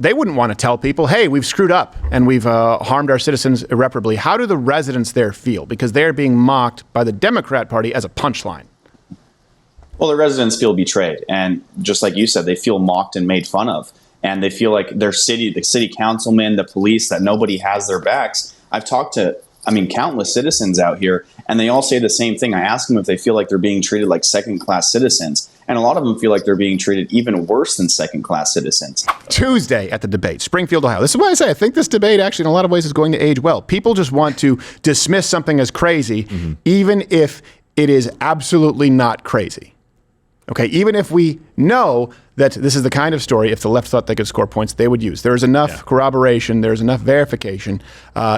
they wouldn't want to tell people, hey, we've screwed up and we've harmed our citizens irreparably. How do the residents there feel? Because they're being mocked by the Democrat Party as a punchline. Well, the residents feel betrayed. And just like you said, they feel mocked and made fun of. And they feel like the city councilmen, the police, that nobody has their backs. I've talked to, countless citizens out here, and they all say the same thing. I ask them if they feel like they're being treated like second-class citizens. And a lot of them feel like they're being treated even worse than second-class citizens. Tuesday at the debate, Springfield, Ohio. This is why I say I think this debate actually in a lot of ways is going to age well. People just want to dismiss something as crazy, even if it is absolutely not crazy. Okay, even if we know that this is the kind of story, if the left thought they could score points, they would use. There's enough corroboration, there's enough verification,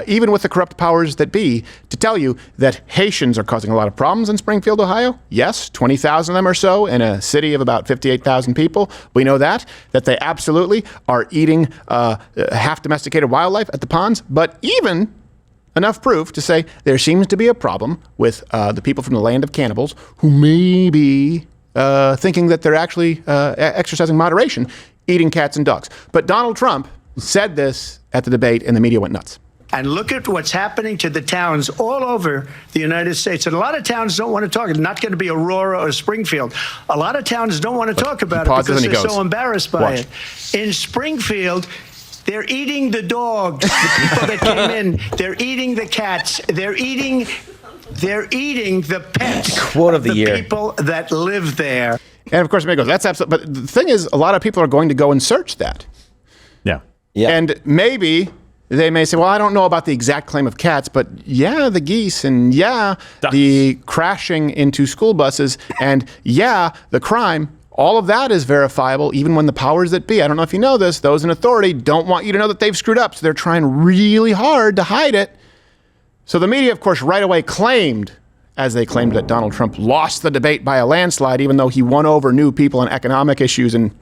even with the corrupt powers that be, to tell you that Haitians are causing a lot of problems in Springfield, Ohio. Yes, 20,000 of them or so in a city of about 58,000 people. We know that they absolutely are eating half-domesticated wildlife at the ponds, but even enough proof to say there seems to be a problem with the people from the land of cannibals who may be thinking that they're actually exercising moderation, eating cats and dogs. But Donald Trump said this at the debate, and the media went nuts. And look at what's happening to the towns all over the United States. And a lot of towns don't want to talk. It's not going to be Aurora or Springfield. A lot of towns don't want to talk about it because they're so embarrassed by it. In Springfield, they're eating the dogs, the people that came in. They're eating the cats. They're eating the pets. Quote of the year. People that live there. And of course, it goes, that's absolutely. But the thing is, a lot of people are going to go and search that. Yeah. And maybe they may say, well, I don't know about the exact claim of cats, but yeah, the geese, and yeah, ducks, the crashing into school buses, and yeah, the crime. All of that is verifiable, even when the powers that be, I don't know if you know this, those in authority don't want you to know that they've screwed up. So they're trying really hard to hide it. So the media, of course, right away claimed, as they claimed, that Donald Trump lost the debate by a landslide, even though he won over new people on economic issues and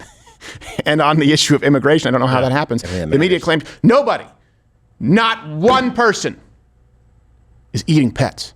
on the issue of immigration. I don't know how that happens. The media claimed nobody, not one person, is eating pets.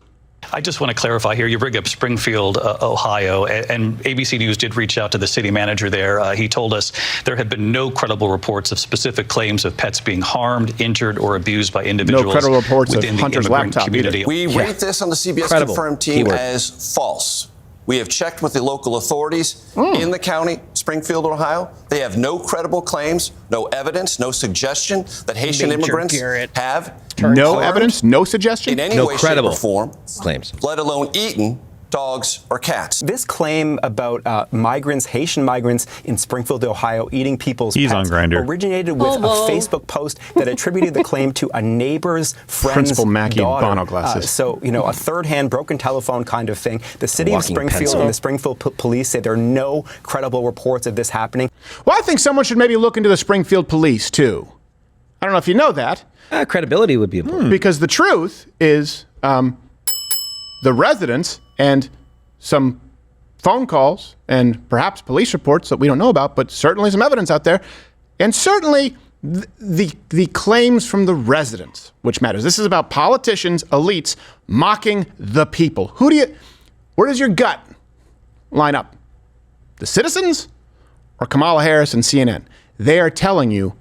I just want to clarify here. You bring up Springfield, Ohio, and ABC News did reach out to the city manager there. He told us there have been no credible reports of specific claims of pets being harmed, injured, or abused by individuals. No credible reports of within the Hunter's immigrant laptop community. either. We rate this on the CBS Confirmed team as false. We have checked with the local authorities in the county, Springfield, Ohio. They have no credible claims, no evidence, no suggestion that Haitian immigrants have no evidence, no suggestion, in any way, credible shape, or form, claims, let alone eaten dogs or cats. This claim about migrants, Haitian migrants in Springfield, Ohio, eating people's pets on Grindr. originated with a Facebook post that attributed the claim to a neighbor's friend's Principal Mackey daughter. Bono glasses. So, a third-hand broken telephone kind of thing. The city of Springfield and the Springfield police say there are no credible reports of this happening. Well, I think someone should maybe look into the Springfield police, too. I don't know if you know that. Credibility would be important. Because the truth is the residents and some phone calls and perhaps police reports that we don't know about, but certainly some evidence out there, and certainly the claims from the residents, which matters. This is about politicians, elites, mocking the people. Where does your gut line up? The citizens or Kamala Harris and CNN? They are telling you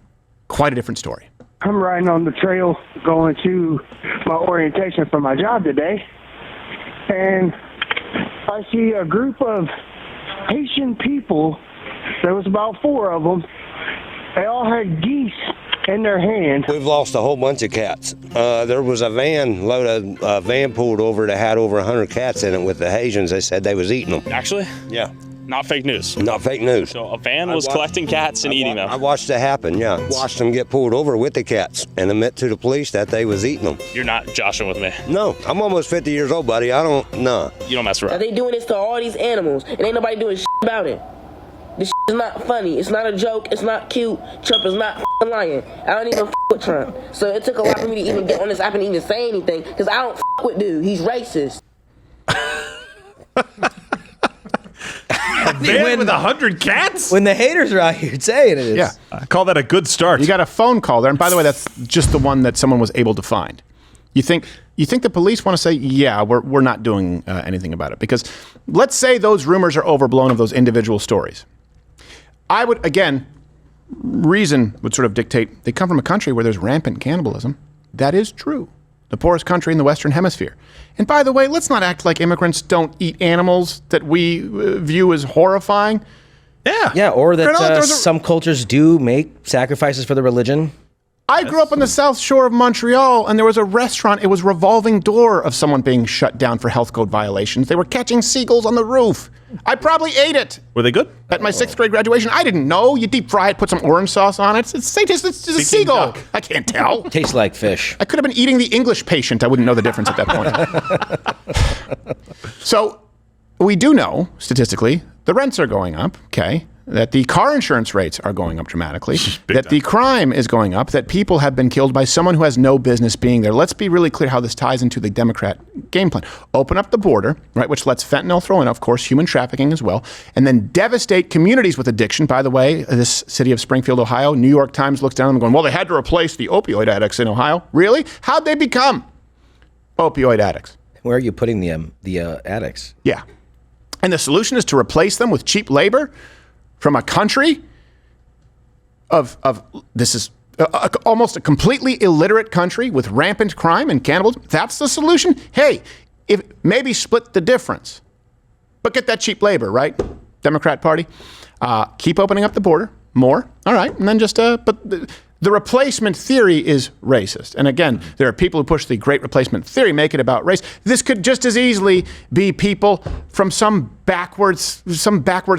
quite a different story. I'm riding on the trail going to my orientation for my job today, and I see a group of Haitian people. There was about 4 of them. They all had geese in their hand. We've lost a whole bunch of cats. There was a van pulled over that had over 100 cats in it with the Haitians. They said they was eating them. Actually? Yeah. Not fake news. Not fake news. So a van was collecting cats and eating them. I watched it happen, yeah. Watched them get pulled over with the cats and admit to the police that they was eating them. You're not joshing with me. No, I'm almost 50 years old, buddy. No. You don't mess around. Now they doing this to all these animals, and ain't nobody doing shit about it. This shit is not funny. It's not a joke. It's not cute. Trump is not lying. I don't even with Trump. So it took a lot for me to even get on this app and even say anything, because I don't with dude. He's racist. A van with 100 cats? When the haters are out here saying it is. Yeah. I call that a good start. You got a phone call there. And by the way, that's just the one that someone was able to find. You think the police want to say, yeah, we're not doing anything about it? Because let's say those rumors are overblown of those individual stories. I would, again, reason would sort of dictate they come from a country where there's rampant cannibalism. That is true. The poorest country in the Western Hemisphere. And by the way, let's not act like immigrants don't eat animals that we view as horrifying. Yeah, or that some cultures do make sacrifices for the religion. I grew up on the South Shore of Montreal, and there was a restaurant. It was revolving door of someone being shut down for health code violations. They were catching seagulls on the roof. I probably ate it. Were they good? At my 6th grade graduation, I didn't know. You deep fry it, put some orange sauce on it. It's a seagull. Duck. I can't tell. Tastes like fish. I could have been eating the English patient. I wouldn't know the difference at that point. So we do know, statistically, the rents are going up, okay? That the car insurance rates are going up dramatically, that the crime is going up, that people have been killed by someone who has no business being there. Let's be really clear how this ties into the Democrat game plan. Open up the border, right, which lets fentanyl throw in, of course, human trafficking as well, and then devastate communities with addiction. By the way, this city of Springfield, Ohio, New York Times looks down and going, well, they had to replace the opioid addicts in Ohio. Really? How'd they become opioid addicts? Where are you putting the addicts? Yeah. And the solution is to replace them with cheap labor from a country of this is almost a completely illiterate country with rampant crime and cannibalism. That's the solution? Hey, if maybe split the difference, but get that cheap labor, right? Democrat Party. Keep opening up the border more. All right. And then just, but the replacement theory is racist. And again, there are people who push the great replacement theory, make it about race. This could just as easily be people from some backwards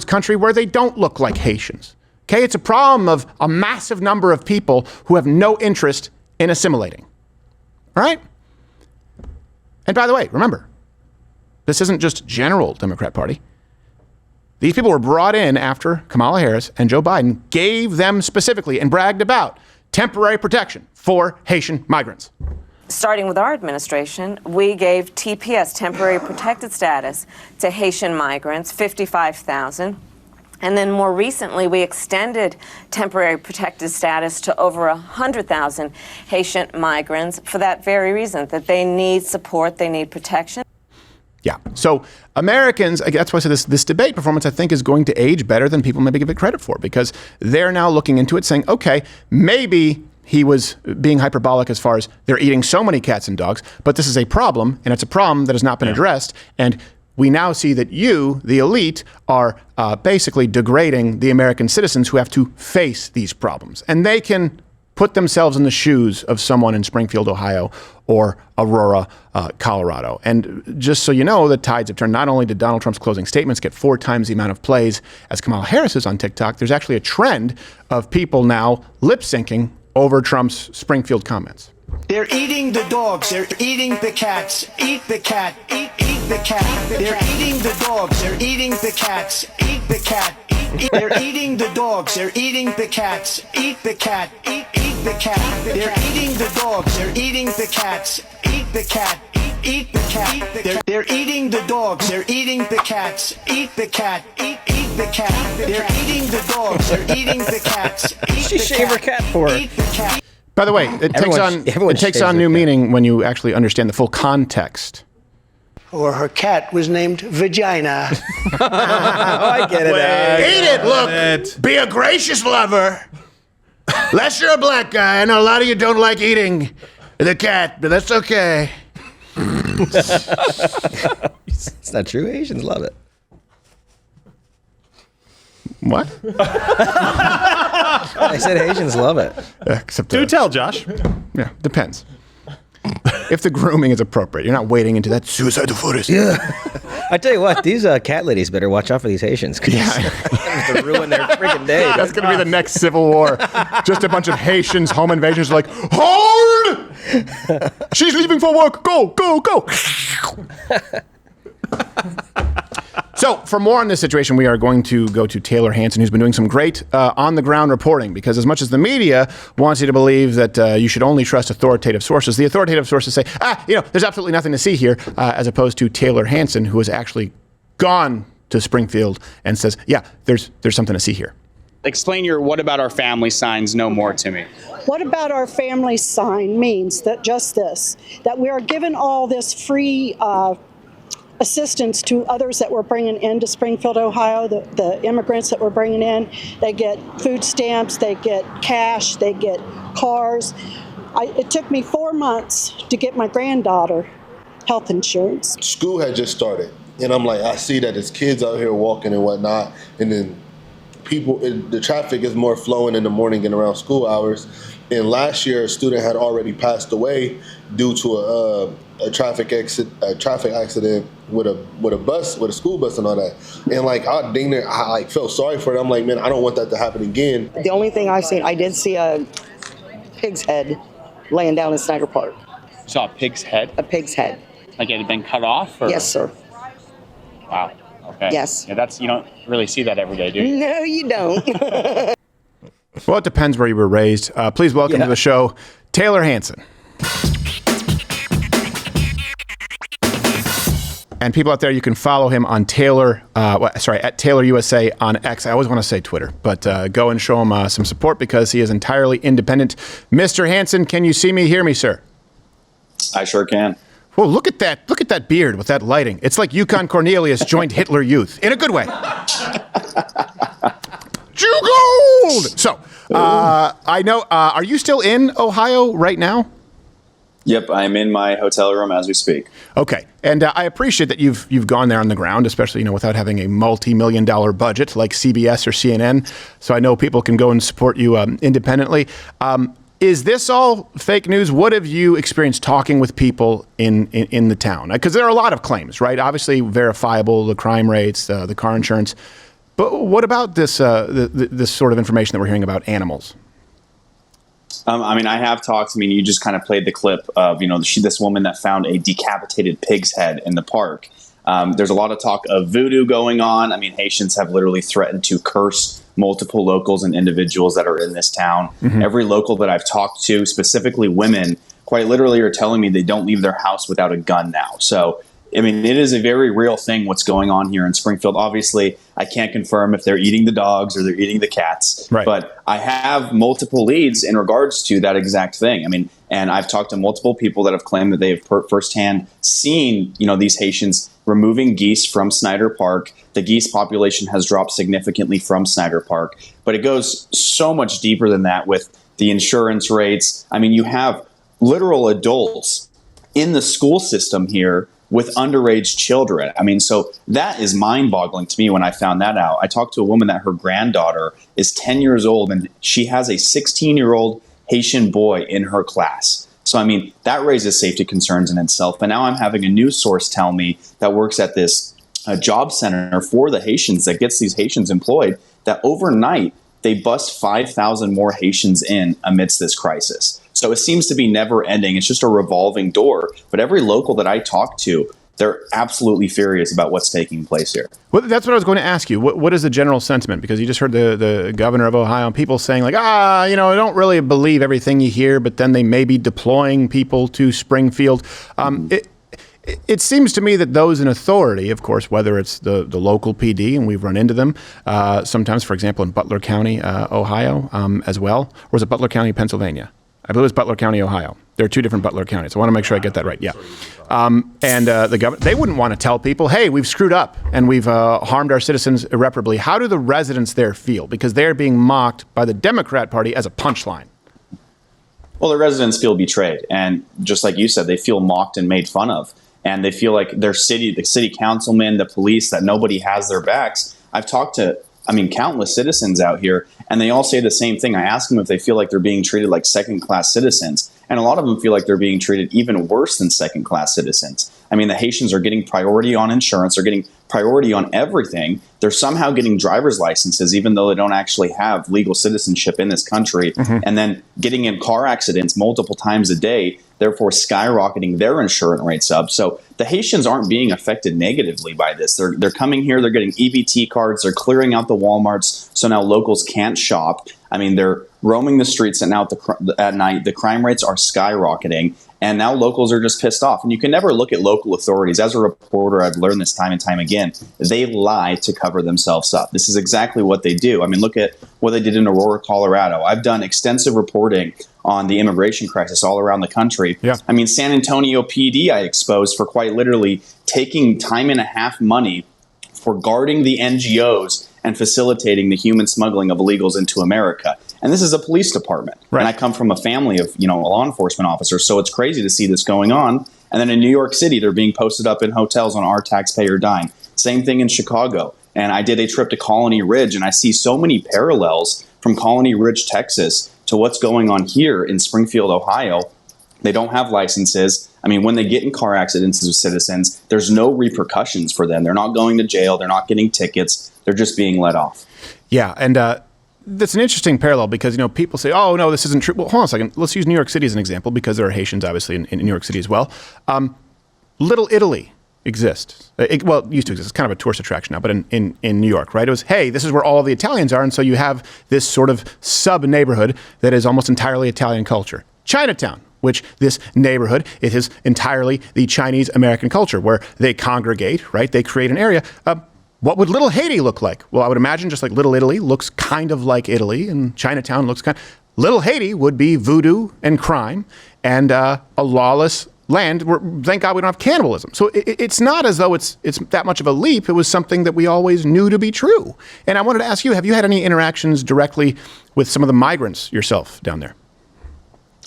country where they don't look like Haitians. Okay, it's a problem of a massive number of people who have no interest in assimilating. All right? And by the way, remember, this isn't just general Democrat Party. These people were brought in after Kamala Harris and Joe Biden gave them specifically and bragged about temporary protection for Haitian migrants. Starting with our administration, we gave TPS, temporary protected status, to Haitian migrants, 55,000. And then more recently, we extended temporary protected status to over 100,000 Haitian migrants for that very reason, that they need support, they need protection. Yeah. So Americans, that's why I said this debate performance, I think, is going to age better than people maybe give it credit for, because they're now looking into it saying, okay, maybe he was being hyperbolic as far as they're eating so many cats and dogs, but this is a problem, and it's a problem that has not been addressed. And we now see that you, the elite, are basically degrading the American citizens who have to face these problems. And they can put themselves in the shoes of someone in Springfield, Ohio, or Aurora, Colorado. And just so you know, the tides have turned. Not only did Donald Trump's closing statements get 4 times the amount of plays as Kamala Harris's on TikTok, there's actually a trend of people now lip-syncing over Trump's Springfield comments. They're eating the dogs. They're eating the cats. Eat the cat. Eat the cat. They're eating the dogs. They're eating the cats. Eat the cat. They're eating the dogs. They're eating the cats. Eat the cat. Eat the cat. They're eating the dogs. They're eating the cats. Eat the cat. Eat the cat. They're eating the dogs. They're eating the cats. Eat the cat. Eat the cat. They're eating the dogs. They're eating the cats. She shaved her cat for her. Eat the cat. By the way, it takes on new meaning when you actually understand the full context. Or her cat was named Vagina. Oh, I get it. Eat it, look. Be a gracious lover. Unless you're a black guy. I know a lot of you don't like eating the cat, but that's okay. It's not true. Asians love it. What? I said Asians love it. Except Do tell, Josh. Yeah, depends. If the grooming is appropriate, you're not wading into that suicidal forest. Yeah. I tell you what, these cat ladies better watch out for these Haitians. Yeah. To ruin their freaking day. That's going to be the next civil war. Just a bunch of Haitians, home invasions, like, hold! She's leaving for work. Go, go, go. So, for more on this situation, we are going to go to Taylor Hanson, who's been doing some great on-the-ground reporting, because as much as the media wants you to believe that you should only trust authoritative sources, the authoritative sources say, there's absolutely nothing to see here, as opposed to Taylor Hanson, who has actually gone to Springfield and says, yeah, there's something to see here. Explain your "what about our family" signs no more to me. What about our family sign means that just this, that we are given all this free assistance to others that we're bringing into Springfield, Ohio, the immigrants that we're bringing in. They get food stamps, they get cash, they get cars. It took me 4 months to get my granddaughter health insurance. School had just started, and I'm like, I see that there's kids out here walking and whatnot, and then the traffic is more flowing in the morning and around school hours. And last year, a student had already passed away due to a traffic accident with a school bus and all that. And like I felt sorry for it. I'm like, man, I don't want that to happen again. The only thing I did see a pig's head laying down in Snyder Park. You saw a pig's head? A pig's head. Like it had been cut off? Or? Yes, sir. Wow. Okay. Yes. Yeah, you don't really see that every day, do you? No, you don't. Well, it depends where you were raised. Please welcome to the show, Taylor Hanson. And people out there, you can follow him on at Taylor USA on X. I always want to say Twitter, but go and show him some support because he is entirely independent. Mr. Hanson, can you see me, hear me, sir? I sure can. Well, look at that. Look at that beard with that lighting. It's like Yukon Cornelius joined Hitler Youth in a good way. Jew gold! So, I know, are you still in Ohio right now? Yep, I'm in my hotel room as we speak. Okay, and I appreciate that you've gone there on the ground, especially without having a multi-million-dollar budget like CBS or CNN. So I know people can go and support you independently. Is this all fake news? What have you experienced talking with people in the town? Because there are a lot of claims, right? Obviously verifiable, the crime rates, the car insurance. But what about this this sort of information that we're hearing about animals? I have talked. You just kind of played the clip of, this woman that found a decapitated pig's head in the park. There's a lot of talk of voodoo going on. Haitians have literally threatened to curse multiple locals and individuals that are in this town. Mm-hmm. Every local that I've talked to, specifically women, quite literally are telling me they don't leave their house without a gun now. So, it is a very real thing what's going on here in Springfield. Obviously, I can't confirm if they're eating the dogs or they're eating the cats. Right. But I have multiple leads in regards to that exact thing. And I've talked to multiple people that have claimed that they have firsthand seen, these Haitians removing geese from Snyder Park. The geese population has dropped significantly from Snyder Park. But it goes so much deeper than that with the insurance rates. You have literal adults in the school system here with underage children. So that is mind-boggling to me when I found that out. I talked to a woman that her granddaughter is 10 years old and she has a 16-year-old Haitian boy in her class. So, that raises safety concerns in itself. But now I'm having a news source tell me that works at this job center for the Haitians that gets these Haitians employed, that overnight they bust 5,000 more Haitians in amidst this crisis. So it seems to be never ending. It's just a revolving door. But every local that I talk to, they're absolutely furious about what's taking place here. Well, that's what I was going to ask you. What is the general sentiment? Because you just heard the governor of Ohio and people saying like, I don't really believe everything you hear, but then they may be deploying people to Springfield. It seems to me that those in authority, of course, whether it's the local PD, and we've run into them sometimes, for example, in Butler County, Ohio, as well, or is it Butler County, Pennsylvania? I believe it's Butler County, Ohio. There are two different Butler counties. I want to make sure I get that right. Yeah. And the government, they wouldn't want to tell people, hey, we've screwed up and we've harmed our citizens irreparably. How do the residents there feel? Because they're being mocked by the Democrat Party as a punchline. Well, the residents feel betrayed. And just like you said, they feel mocked and made fun of. And they feel like the city councilmen, the police, that nobody has their backs. I've talked to, countless citizens out here, and they all say the same thing. I ask them if they feel like they're being treated like second-class citizens. And a lot of them feel like they're being treated even worse than second-class citizens. The Haitians are getting priority on insurance. They're getting priority on everything. They're somehow getting driver's licenses, even though they don't actually have legal citizenship in this country. Mm-hmm. And then getting in car accidents multiple times a day, therefore skyrocketing their insurance rates up. So the Haitians aren't being affected negatively by this. They're coming here. They're getting EBT cards. They're clearing out the Walmarts. So now locals can't shop. They're roaming the streets, and now at night, the crime rates are skyrocketing. And now locals are just pissed off. And you can never look at local authorities. As a reporter, I've learned this time and time again. They lie to cover themselves up. This is exactly what they do. I mean, look at what they did in Aurora, Colorado. I've done extensive reporting on the immigration crisis all around the country. Yeah. I mean, San Antonio PD I exposed for quite literally taking time and a half money for guarding the NGOs and facilitating the human smuggling of illegals into America. And this is a police department. Right. And I come from a family of, law enforcement officers. So it's crazy to see this going on. And then in New York City, they're being posted up in hotels on our taxpayer dime. Same thing in Chicago. And I did a trip to Colony Ridge, and I see so many parallels from Colony Ridge, Texas, to what's going on here in Springfield, Ohio. They don't have licenses. I mean, when they get in car accidents with citizens, there's no repercussions for them. They're not going to jail. They're not getting tickets. They're just being let off. Yeah, and that's an interesting parallel because, people say, oh, no, this isn't true. Well, hold on a second. Let's use New York City as an example because there are Haitians, obviously, in New York City as well. Little Italy exists. It used to exist. It's kind of a tourist attraction now, but in New York, right? It was, hey, this is where all the Italians are, and so you have this sort of sub-neighborhood that is almost entirely Italian culture. Chinatown, which this neighborhood, it is entirely the Chinese-American culture where they congregate, right? They create an area. What would Little Haiti look like? Well, I would imagine just like Little Italy looks kind of like Italy, and Chinatown looks Little Haiti would be voodoo and crime and a lawless land where, thank God, we don't have cannibalism. So it's not as though it's that much of a leap. It was something that we always knew to be true. And I wanted to ask you, have you had any interactions directly with some of the migrants yourself down there?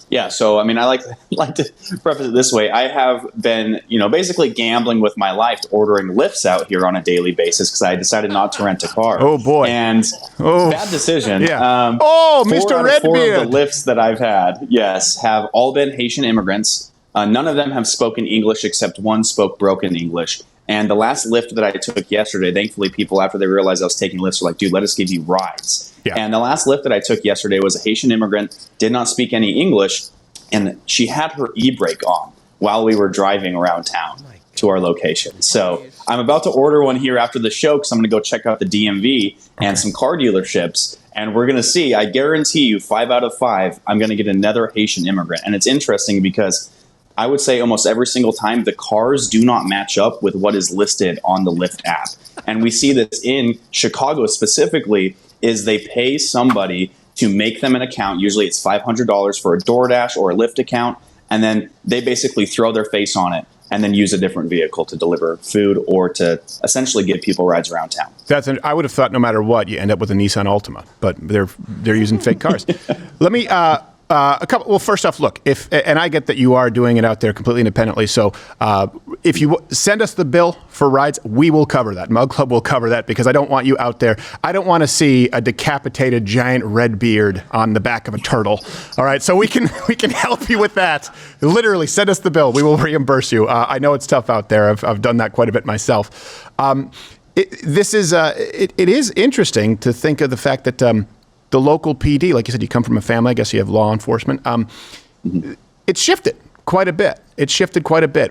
Yeah, so I mean, I like to preface it this way. I have been, basically gambling with my life, ordering lifts out here on a daily basis because I decided not to rent a car. Oh boy! And bad decision. Yeah. Mr. Redbeard. 4 of the lifts that I've had, yes, have all been Haitian immigrants. None of them have spoken English except one spoke broken English. And the last lift that I took yesterday, thankfully, people, after they realized I was taking lifts, were like, dude, let us give you rides. Yeah. And the last lift that I took yesterday was a Haitian immigrant, did not speak any English, and she had her e-brake on while we were driving around town to our location. So I'm about to order one here after the show because I'm going to go check out the DMV and some car dealerships. And we're going to see, I guarantee you, 5 out of 5, I'm going to get another Haitian immigrant. And it's interesting because I would say almost every single time the cars do not match up with what is listed on the Lyft app. And we see this in Chicago specifically, is they pay somebody to make them an account. Usually it's $500 for a DoorDash or a Lyft account. And then they basically throw their face on it and then use a different vehicle to deliver food or to essentially give people rides around town. I would have thought no matter what, you end up with a Nissan Altima, but they're using fake cars. Let me... Well, first off, look, and I get that you are doing it out there completely independently. So if you send us the bill for rides, we will cover that. Mug Club will cover that because I don't want you out there. I don't want to see a decapitated giant red beard on the back of a turtle. All right. So we can help you with that. Literally send us the bill. We will reimburse you. I know it's tough out there. I've done that quite a bit myself. It is interesting to think of the fact that, the local PD, like you said, you come from a family, I guess you have law enforcement. It's shifted quite a bit.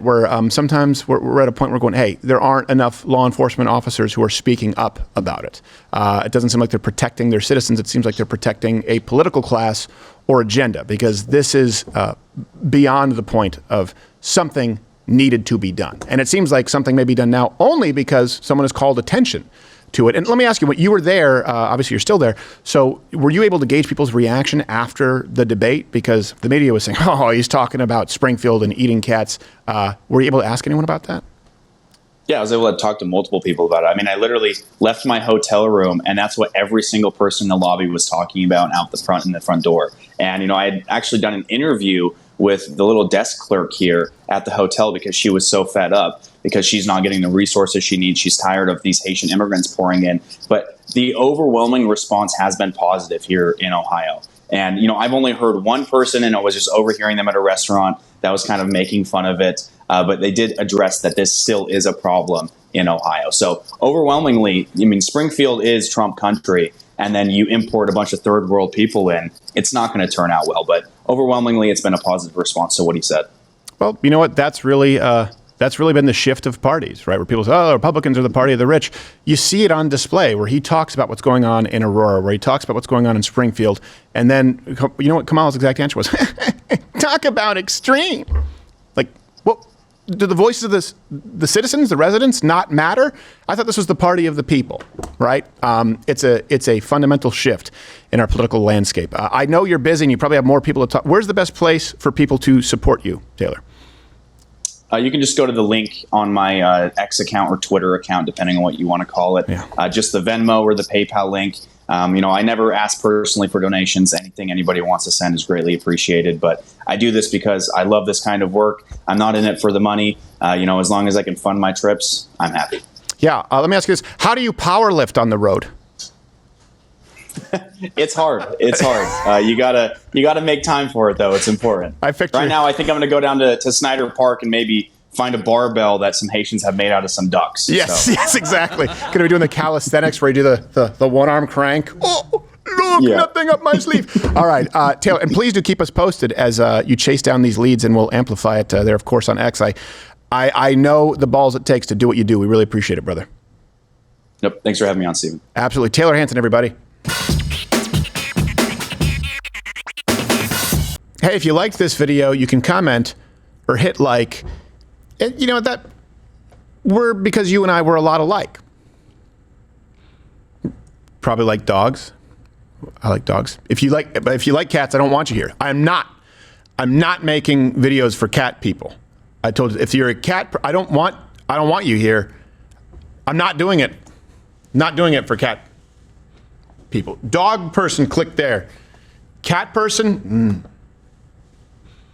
Where sometimes we're at a point where we're going, hey, there aren't enough law enforcement officers who are speaking up about it. It doesn't seem like they're protecting their citizens. It seems like they're protecting a political class or agenda because this is beyond the point of something needed to be done. And it seems like something may be done now only because someone has called attention to it. And let me ask you, you were there, obviously you're still there, so were you able to gauge people's reaction after the debate? Because the media was saying, oh, he's talking about Springfield and eating cats. Were you able to ask anyone about that? Yeah, I was able to talk to multiple people about it. I mean, I literally left my hotel room, and that's what every single person in the lobby was talking about out the front in the front door. And, I had actually done an interview with the little desk clerk here at the hotel because she was so fed up because she's not getting the resources she needs. She's tired of these Haitian immigrants pouring in. But the overwhelming response has been positive here in Ohio. And, I've only heard one person, and I was just overhearing them at a restaurant that was kind of making fun of it. But they did address that this still is a problem in Ohio. So overwhelmingly, Springfield is Trump country. And then you import a bunch of third world people in, it's not going to turn out well. But overwhelmingly, it's been a positive response to what he said. Well, you know what? That's really been the shift of parties, right? Where people say, oh, Republicans are the party of the rich. You see it on display where he talks about what's going on in Aurora, where he talks about what's going on in Springfield. And then, you know what Kamala's exact answer was? Talk about extreme. Like, what? Do the voices of the citizens, the residents, not matter? I thought this was the party of the people, right? It's a fundamental shift in our political landscape. I know you're busy and you probably have more people to talk. Where's the best place for people to support you, Taylor? You can just go to the link on my X account or Twitter account, depending on what you want to call it. Yeah. Just the Venmo or the PayPal link. I never ask personally for donations. Anything anybody wants to send is greatly appreciated. But I do this because I love this kind of work. I'm not in it for the money. As long as I can fund my trips, I'm happy. Yeah. Let me ask you this. How do you power lift on the road? It's hard. It's hard. You gotta make time for it, though. It's important. Right now, I think I'm going to go down to Snyder Park and maybe find a barbell that some Haitians have made out of some ducks. Yes, yes, exactly. Going to be doing the calisthenics where you do the one-arm crank. Oh, look, nothing up my sleeve. All right, Taylor, and please do keep us posted as you chase down these leads, and we'll amplify it there, of course, on X. I know the balls it takes to do what you do. We really appreciate it, brother. Yep. Thanks for having me on, Stephen. Absolutely. Taylor Hanson, everybody. Hey, if you liked this video, you can comment or hit like. And because you and I were a lot alike. Probably like dogs. I like dogs. If you like cats, I don't want you here. I'm not making videos for cat people. I told you, if you're a cat, I don't want you here. I'm not doing it. Not doing it for cat people. Dog person, click there. Cat person,